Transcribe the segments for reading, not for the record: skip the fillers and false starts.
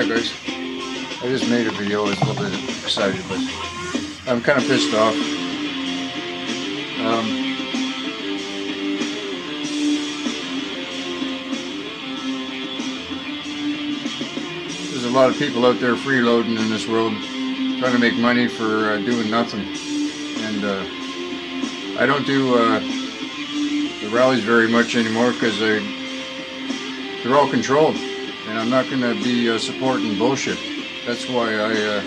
Hi guys, I just made a video. I was a little bit excited, but I'm kind of pissed off. There's a lot of people out there freeloading in this world, trying to make money for doing nothing. And I don't do the rallies very much anymore because they're all controlled, and I'm not going to be supporting bullshit. That's why hang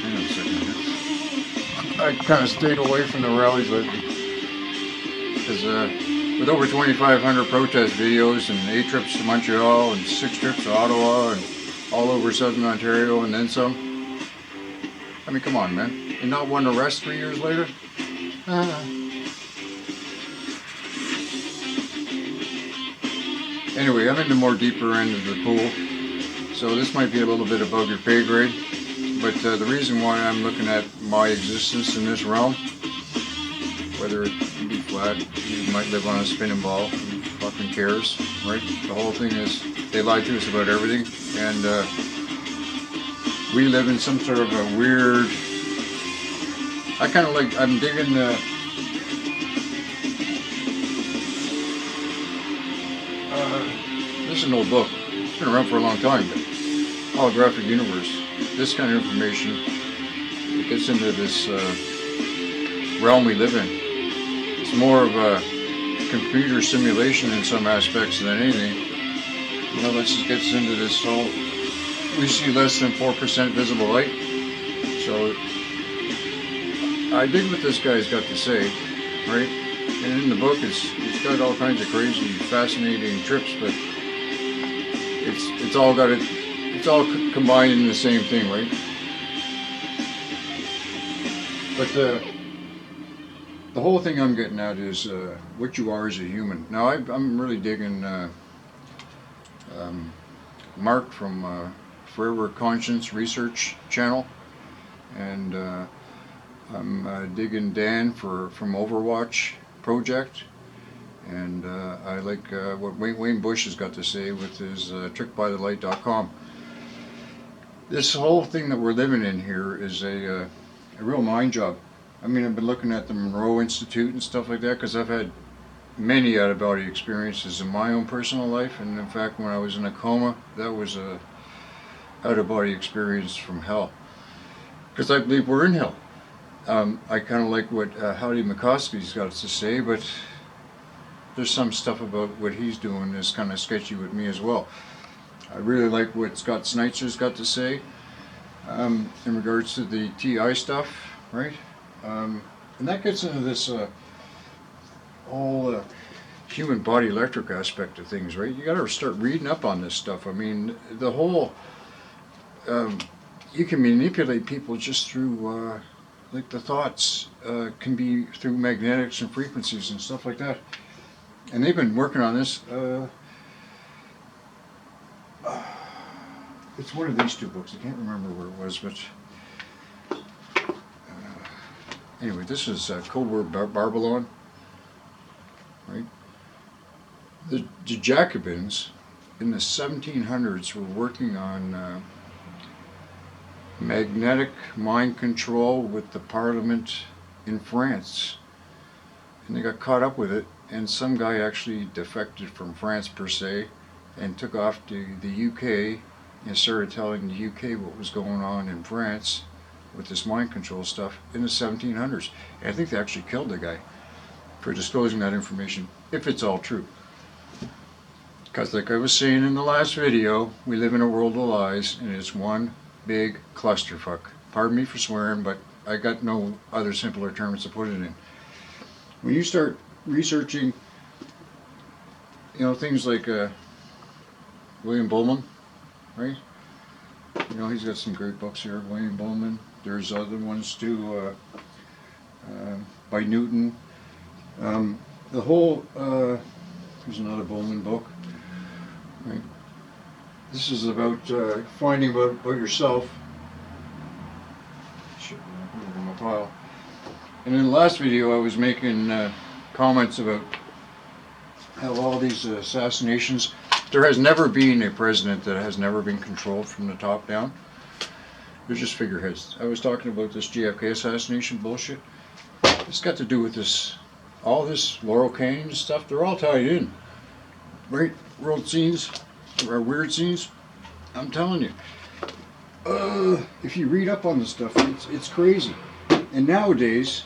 on a second. I kind of stayed away from the rallies lately because with over 2,500 protest videos and 8 trips to Montreal and 6 trips to Ottawa and all over southern Ontario and then some. I mean, come on, man. And not one arrest 3 years later? Anyway, I'm in the more deeper end of the pool, so this might be a little bit above your pay grade, but the reason why I'm looking at my existence in this realm, whether it be flat, you might live on a spinning ball, who fucking cares, right? The whole thing is, they lie to us about everything, and we live in some sort of a weird, I'm digging this is an old book. It's been around for a long time, but holographic universe. This kind of information, it gets into this realm we live in. It's more of a computer simulation in some aspects than anything. You know, this just gets into this whole, we see less than 4% visible light. So I dig what this guy's got to say, right? And in the book, it's got all kinds of crazy, fascinating trips, but it's all got it. It's all combined in the same thing, right? But the whole thing I'm getting at is what you are as a human. Now I'm really digging Mark from Forever Conscience Research Channel, and I'm digging Dan from Overwatch Project, and I like what Wayne Bush has got to say with his trickbythelight.com. This whole thing that we're living in here is a real mind job. I mean, I've been looking at the Monroe Institute and stuff like that because I've had many out-of-body experiences in my own personal life, and in fact when I was in a coma, that was a out-of-body experience from hell, because I believe we're in hell. I kind of like what Howdy McCoskey's got to say, but there's some stuff about what he's doing is kind of sketchy with me as well. I really like what Scott Sneitzer's got to say in regards to the TI stuff, right? And that gets into this whole human body electric aspect of things, right? You got to start reading up on this stuff. I mean, the whole you can manipulate people just through like the thoughts can be through magnetics and frequencies and stuff like that. And they've been working on this. It's one of these two books. I can't remember where it was, but anyway, this is Code Word Babylon, right? The Jacobins in the 1700s were working on magnetic mind control with the Parliament in France, and they got caught up with it, and some guy actually defected from France per se and took off to the UK and started telling the UK what was going on in France with this mind control stuff in the 1700s. And I think they actually killed the guy for disclosing that information, if it's all true. Because like I was saying in the last video, we live in a world of lies, and it's one big clusterfuck. Pardon me for swearing, but I got no other simpler terms to put it in. When you start researching, you know, things like William Bullman, right? You know, he's got some great books here, William Bullman. There's other ones too, by Newton. The whole, here's another Bullman book, right? This is about finding about yourself. Shit, I put it in my pile. And in the last video I was making comments about how all these assassinations There has never been a president that has never been controlled from the top down. They're just figureheads. I was talking about this JFK assassination bullshit. It's got to do with this, all this Laurel Canyon stuff. They're all tied in, right? World scenes, or weird scenes. I'm telling you. If you read up on the stuff, it's crazy. And nowadays,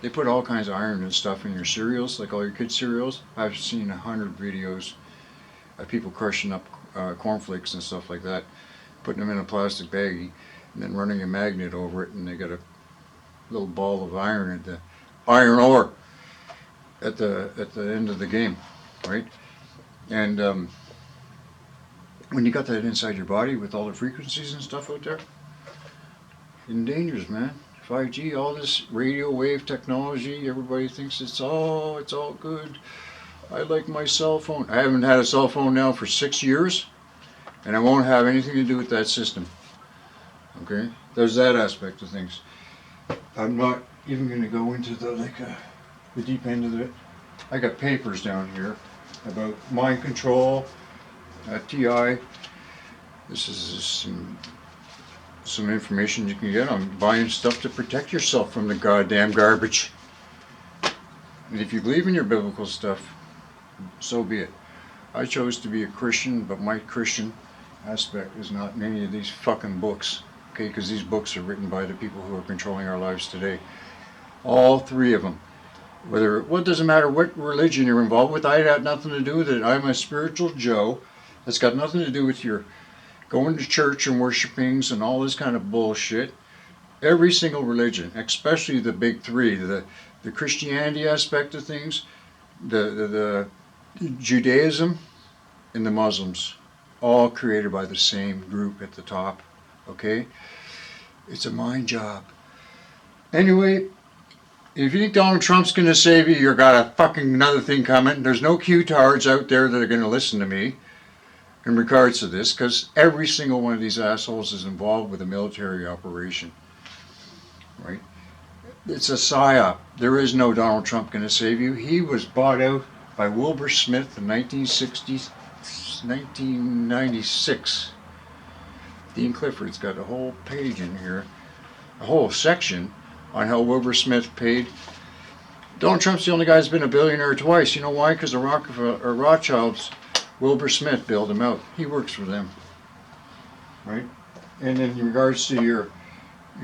they put all kinds of iron and stuff in your cereals, like all your kids' cereals. I've seen 100 videos of people crushing up cornflakes and stuff like that, putting them in a plastic baggie, and then running a magnet over it, and they got a little ball of iron at the iron ore at the end of the game, right? And when you got that inside your body with all the frequencies and stuff out there, in dangers, man. 5G, all this radio wave technology, everybody thinks it's all good. I like my cell phone. I haven't had a cell phone now for 6 years, and I won't have anything to do with that system. Okay, there's that aspect of things. I'm not even going to go into the deep end of it. I got papers down here about mind control, TI. This is just some information you can get on buying stuff to protect yourself from the goddamn garbage. And if you believe in your biblical stuff, so be it. I chose to be a Christian, but my Christian aspect is not in any of these fucking books. Okay, because these books are written by the people who are controlling our lives today. All three of them. It doesn't matter what religion you're involved with. I had nothing to do with it. I'm a spiritual Joe. That's got nothing to do with your going to church and worshipings and all this kind of bullshit. Every single religion, especially the big three, the Christianity aspect of things, the Judaism, and the Muslims, all created by the same group at the top. Okay? It's a mind job. Anyway, if you think Donald Trump's going to save you, you've got a fucking another thing coming. There's no Q-tards out there that are going to listen to me in regards to this, because every single one of these assholes is involved with a military operation. Right? It's a psyop. There is no Donald Trump going to save you. He was bought out by Wilbur Smith in 1996. Dean Clifford's got a whole page in here, a whole section on how Wilbur Smith paid. Donald Trump's the only guy who's been a billionaire twice. You know why? Because the Rothschilds, Wilbur Smith bailed him out. He works for them, right? And in regards to your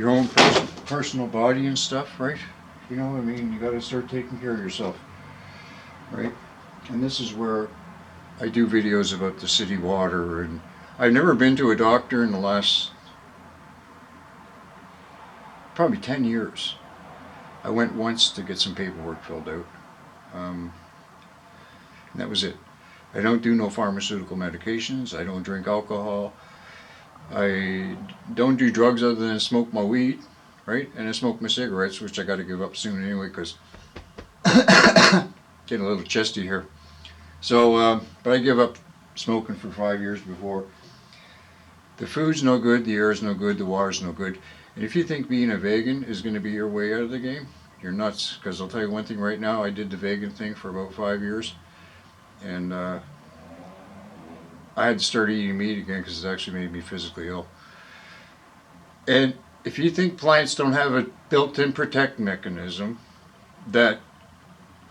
own personal body and stuff, right? You know, I mean, you got to start taking care of yourself, right? And this is where I do videos about the city water, and I've never been to a doctor in the last probably 10 years. I went once to get some paperwork filled out, and that was it. I don't do no pharmaceutical medications. I don't drink alcohol. I don't do drugs other than smoke my weed, right? And I smoke my cigarettes, which I got to give up soon anyway, because getting a little chesty here. So, but I give up smoking for 5 years before. The food's no good, the air's no good, the water's no good. And if you think being a vegan is going to be your way out of the game, you're nuts. Because I'll tell you one thing right now, I did the vegan thing for about 5 years. And I had to start eating meat again because it actually made me physically ill. And if you think plants don't have a built-in protect mechanism that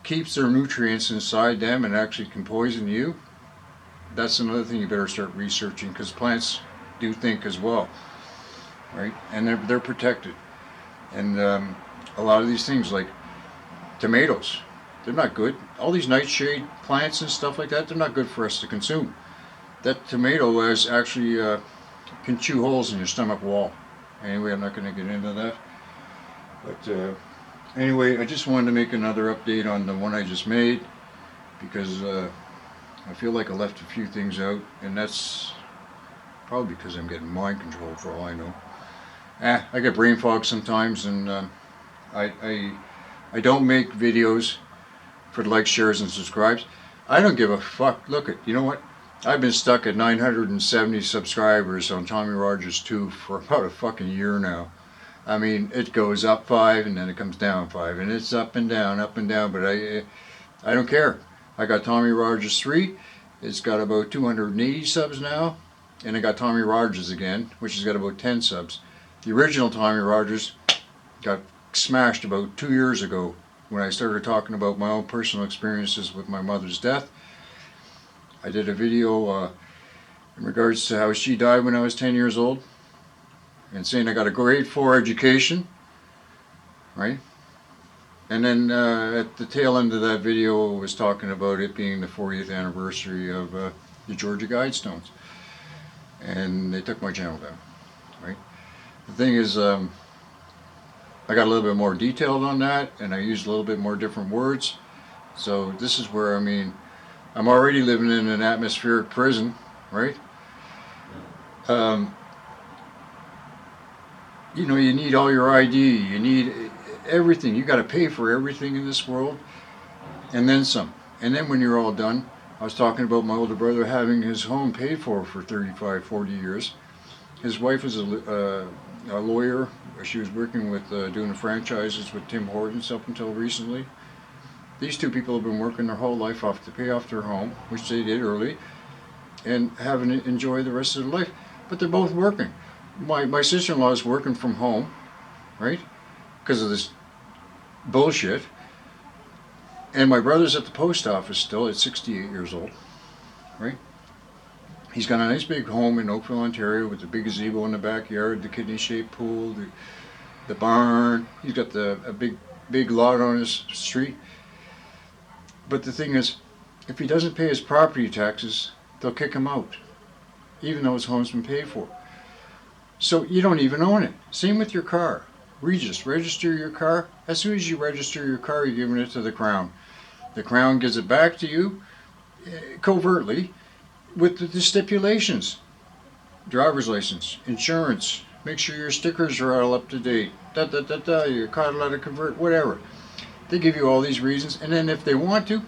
keeps their nutrients inside them and actually can poison you, that's another thing you better start researching, because plants do think as well, right? And they're protected. And a lot of these things like tomatoes, they're not good. All these nightshade plants and stuff like that, they're not good for us to consume. That tomato is actually can chew holes in your stomach wall. Anyway, I'm not going to get into that. But anyway, I just wanted to make another update on the one I just made, because I feel like I left a few things out, and that's probably because I'm getting mind control for all I know. I get brain fog sometimes, and I don't make videos for the likes, shares, and subscribes. I don't give a fuck. Look at, you know what? I've been stuck at 970 subscribers on Tommy Rodgers 2 for about a fucking year now. I mean, it goes up 5 and then it comes down 5, and it's up and down, but I don't care. I got Tommy Rodgers 3. It's got about 280 subs now. And I got Tommy Rodgers again, which has got about 10 subs. The original Tommy Rodgers got smashed about 2 years ago when I started talking about my own personal experiences with my mother's death. I did a video in regards to how she died when I was 10 years old, and saying I got a grade 4 education, right? And then at the tail end of that video, I was talking about it being the 40th anniversary of the Georgia Guidestones, and they took my channel down, right? The thing is, I got a little bit more detailed on that, and I used a little bit more different words. So this is where, I mean, I'm already living in an atmospheric prison, right? You know, you need all your ID, you need everything. You got to pay for everything in this world, and then some. And then when you're all done, I was talking about my older brother having his home paid for 35, 40 years. His wife was a lawyer. She was working with doing the franchises with Tim Hortons up until recently. These two people have been working their whole life off to pay off their home, which they did early, and having to enjoy the rest of their life. But they're both working. My sister-in-law is working from home, right, because of this bullshit. And my brother's at the post office still at 68 years old, right? He's got a nice big home in Oakville, Ontario, with the big gazebo in the backyard, the kidney-shaped pool, the barn. He's got a big lot on his street. But the thing is, if he doesn't pay his property taxes, they'll kick him out, even though his home's been paid for. So you don't even own it. Same with your car. Register your car. As soon as you register your car, you're giving it to the Crown. The Crown gives it back to you covertly with the stipulations. Driver's license, insurance, make sure your stickers are all up to date, your catalytic convert, whatever. They give you all these reasons, and then if they want to,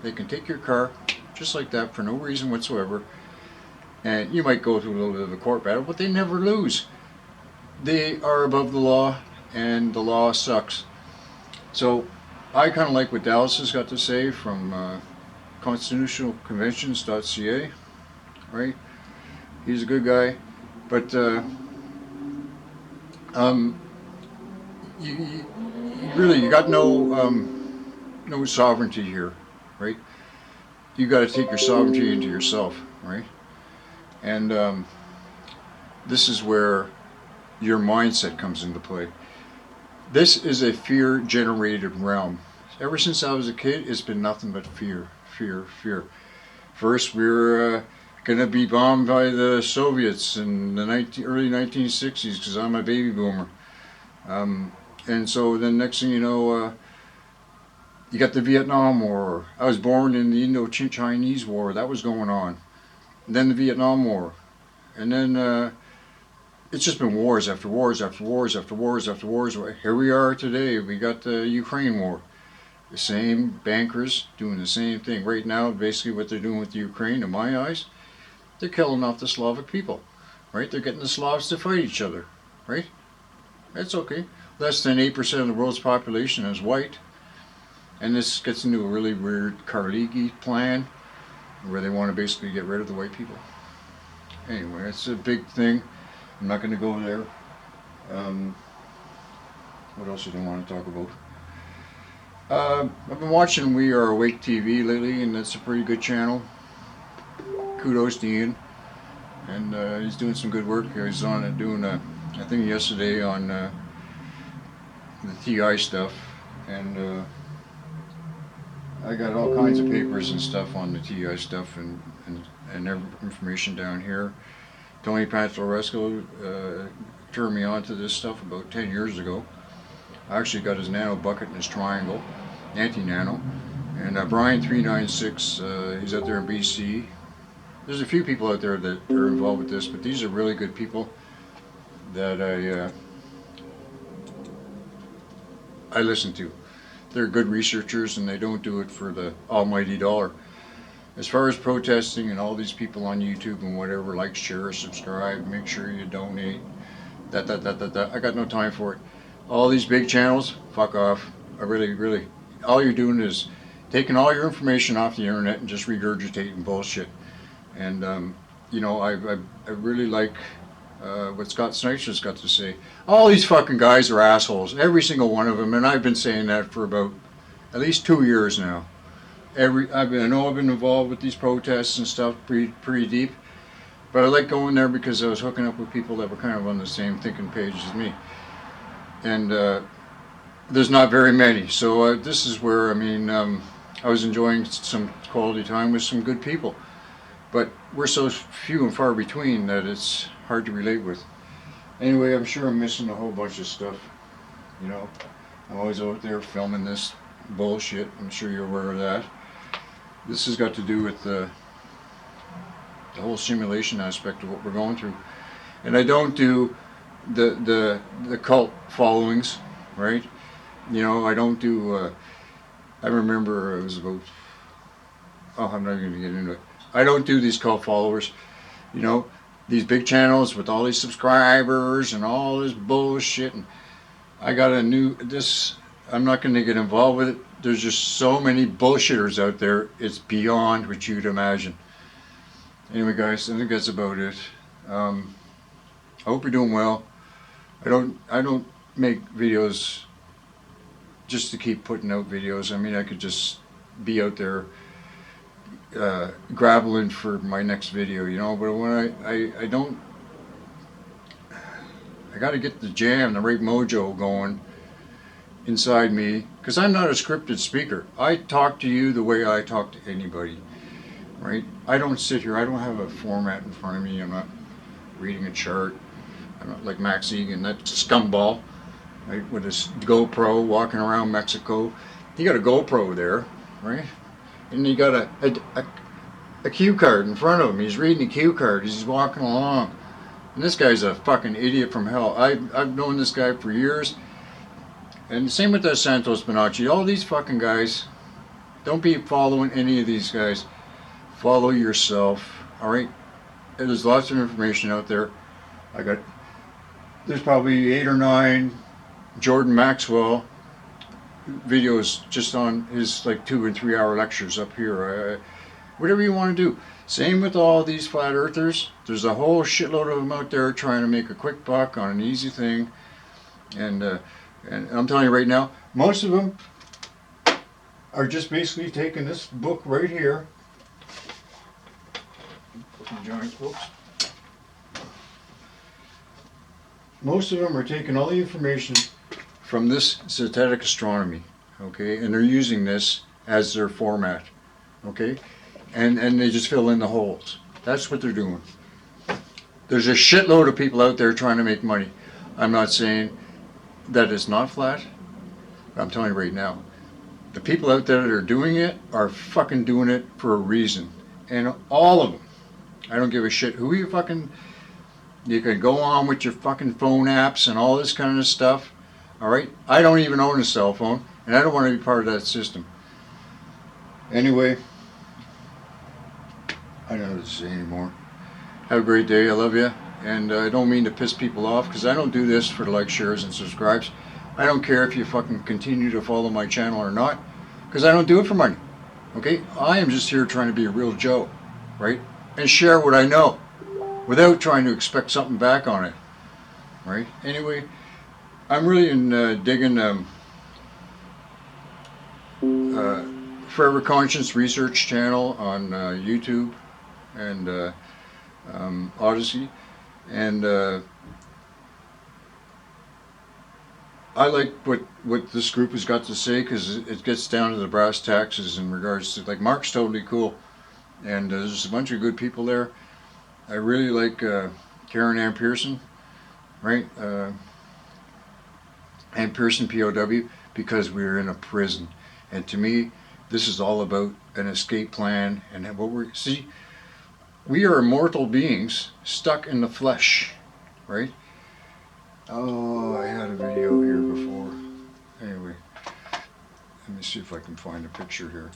they can take your car just like that for no reason whatsoever. And you might go through a little bit of a court battle, but they never lose. They are above the law, and the law sucks. So I kind of like what Dallas has got to say from constitutionalconventions.ca, right? He's a good guy, but you really got no sovereignty here, right? You got to take your sovereignty into yourself, right? And this is where your mindset comes into play. This is a fear-generated realm. Ever since I was a kid, it's been nothing but fear, fear, fear. First, we were going to be bombed by the Soviets in the early 1960s, because I'm a baby boomer. And so then next thing you know, you got the Vietnam War. I was born in the Indo-Chinese War. That was going on. And then the Vietnam War. And then it's just been wars after wars after wars after wars after wars. Here we are today. We got the Ukraine War. The same bankers doing the same thing. Right now, basically what they're doing with the Ukraine, in my eyes, they're killing off the Slavic people. Right? They're getting the Slavs to fight each other. Right? That's okay. Less than 8% of the world's population is white. And this gets into a really weird Carnegie plan where they want to basically get rid of the white people. Anyway, it's a big thing. I'm not going to go there. What else did I want to talk about? I've been watching We Are Awake TV lately, and that's a pretty good channel. Kudos to Ian. And he's doing some good work. He was on it doing a thing yesterday on the TI stuff. And I got all kinds of papers and stuff on the TI stuff and information down here. Tony Pantalresco turned me on to this stuff about 10 years ago. I actually got his nano bucket and his triangle, anti-nano. And Brian 396, he's out there in BC. There's a few people out there that are involved with this, but these are really good people that I listen to. They're good researchers, and they don't do it for the almighty dollar. As far as protesting and all these people on YouTube and whatever, like, share, subscribe, make sure you donate, I got no time for it. All these big channels, fuck off. I really, all you're doing is taking all your information off the internet and just regurgitating bullshit. And you know, I really like what Scott Snyder's got to say. All these fucking guys are assholes, every single one of them, and I've been saying that for about at least 2 years now. I know I've been involved with these protests and stuff pretty deep, but I like going there because I was hooking up with people that were kind of on the same thinking page as me, and there's not very many. So this is where I was enjoying some quality time with some good people, but we're so few and far between that it's hard to relate with. Anyway, I'm sure I'm missing a whole bunch of stuff. You know, I'm always out there filming this bullshit. I'm sure you're aware of that. This has got to do with the whole simulation aspect of what we're going through. And I don't do the cult followings, right? You know, I don't do. I remember it was about. Oh, I'm not going to get into it. I don't do these cult followers. You know, these big channels with all these subscribers and all this bullshit. And I got a new this. I'm not going to get involved with it. There's just so many bullshitters out there. It's beyond what you'd imagine. Anyway, guys, I think that's about it. I hope you're doing well. I don't make videos just to keep putting out videos. I mean, I could just be out there grappling for my next video, you know. But when I don't, I got to get the jam, the right mojo going inside me, because I'm not a scripted speaker. I talk to you the way I talk to anybody, right? I don't sit here. I don't have a format in front of me. I'm not reading a chart. I'm not like Max Egan, that scumball, right, with his GoPro walking around Mexico. He got a GoPro there, right? And he got a cue card in front of him. He's reading a cue card. He's walking along. And this guy's a fucking idiot from hell. I've known this guy for years. And same with that Santos Bonacci. All these fucking guys, don't be following any of these guys. Follow yourself, all right? There's lots of information out there. There's probably 8 or 9 Jordan Maxwell videos just on his like 2 and 3 hour lectures up here. Whatever you want to do. Same with all these flat earthers. There's a whole shitload of them out there trying to make a quick buck on an easy thing. And I'm telling you right now, most of them are just basically taking this book right here. Giant folks. Most of them are taking all the information from this synthetic astronomy, okay, and they're using this as their format, okay, and they just fill in the holes. That's what they're doing. There's a shitload of people out there trying to make money. I'm not saying that it's not flat. I'm telling you right now, the people out there that are doing it are fucking doing it for a reason, and all of them. I don't give a shit who you fucking. You can go on with your fucking phone apps and all this kind of stuff. All right? I don't even own a cell phone, and I don't want to be part of that system. Anyway, I don't know what to say anymore. Have a great day. I love you. And I don't mean to piss people off, because I don't do this for the likes, shares, and subscribes. I don't care if you fucking continue to follow my channel or not, because I don't do it for money. Okay? I am just here trying to be a real Joe, right? And share what I know, without trying to expect something back on it, right? Anyway, I'm really digging Forever Conscience Research Channel on YouTube and Odyssey, and I like what this group has got to say, because it gets down to the brass taxes in regards to, like, Mark's totally cool, and there's a bunch of good people there. I really like Karen Ann Pearson, right? Ann Pearson, POW, because we're in a prison. And to me, this is all about an escape plan. And we are immortal beings stuck in the flesh, right? Oh, I had a video here before. Anyway, let me see if I can find a picture here.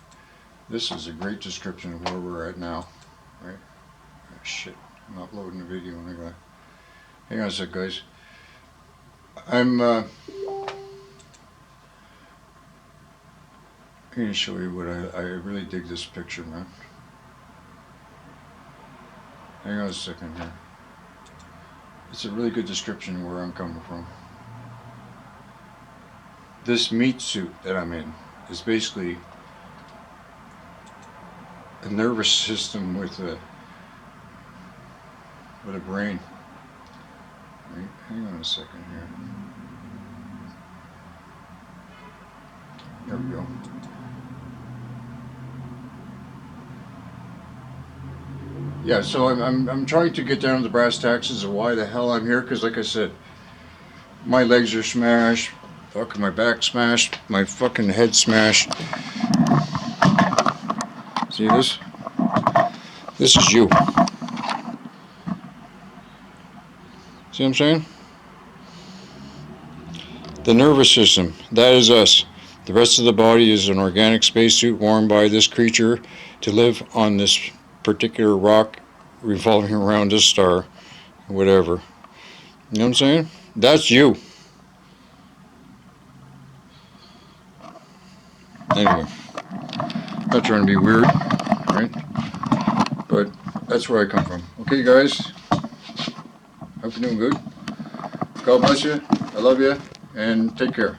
This is a great description of where we're at now, right? Oh, shit, I'm not loading the video. Hang on a sec, guys. I'm going to show you what I really dig this picture, man. Hang on a second here. It's a really good description of where I'm coming from. This meat suit that I'm in is basically a nervous system with a brain. Right? Hang on a second here. There we go. Yeah, so I'm trying to get down to the brass tacks of why the hell I'm here, because like I said, my legs are smashed, fucking my back smashed, my fucking head smashed. See this? This is you. See what I'm saying? The nervous system, that is us. The rest of the body is an organic spacesuit worn by this creature to live on this particular rock revolving around a star, whatever. You know what I'm saying? That's you. Anyway, not trying to be weird, right? But that's where I come from. Okay, guys? Hope you're doing good. God bless you. I love you. And take care.